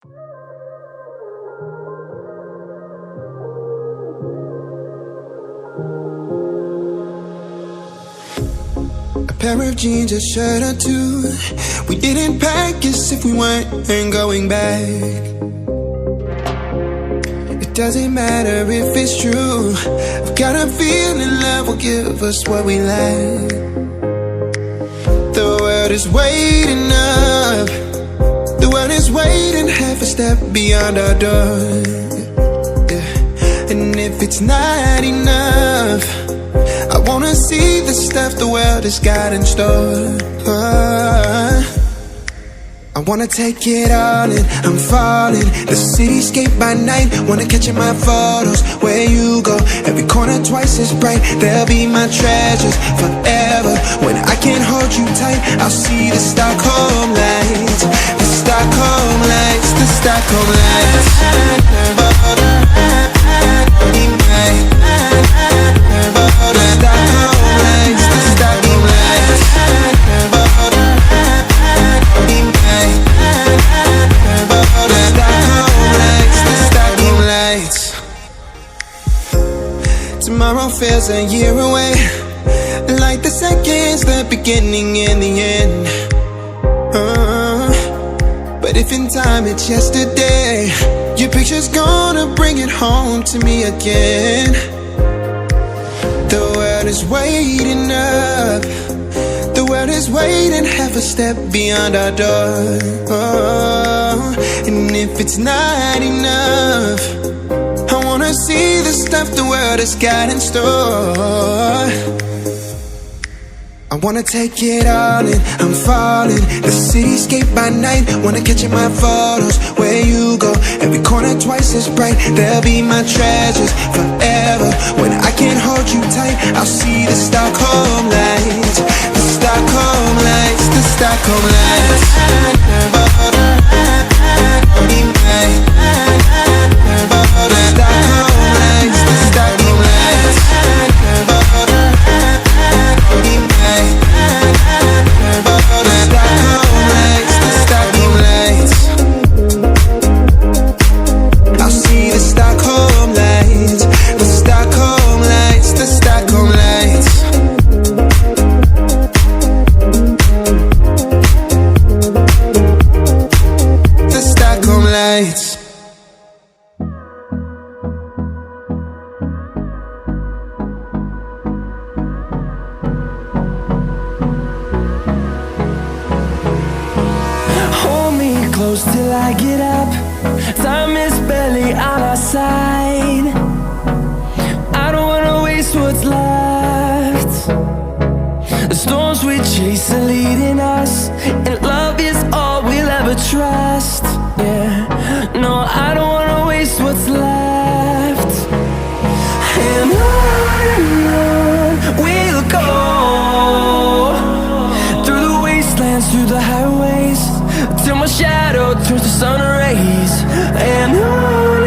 A pair of jeans, a shirt or two. We didn't pack as if we weren't going back. It doesn't matter if it's true. I've got a feeling love will give us what we lack. The world is waiting up. The world is waiting half a step beyond our door. Yeah. And if it's not enough, I wanna see the stuff the world has got in store. I wanna take it all in, I'm falling. The cityscape by night, wanna catch in my photos. Where you go, every corner twice as bright. They'll be my treasures forever. When I can't hold you tight, I'll see the Stockholm lights. The Stockholm lights, the Stockholm lights. Tomorrow feels a year away, like the seconds, the beginning and the end. But if in time it's yesterday, your picture's gonna bring it home to me again. The world is waiting up. The world is waiting half a step beyond our door. And if it's not enough, I wanna see the stuff the world has got in store. I wanna take it all in, I'm falling. The cityscape by night, wanna catch in my photos. Where you go, every corner twice as bright. They'll be my treasures forever. When I can't hold you tight, I'll see the Stockholm lights. The Stockholm lights, the Stockholm lights. Till I get up, time is barely on our side. I don't wanna waste what's left. The storms we chase are leading us, and love is all we'll ever trust. Yeah, no, I don't wanna waste what's left. And on we'll go, through the wastelands, through the highways, till my shadow turns to sun rays. And on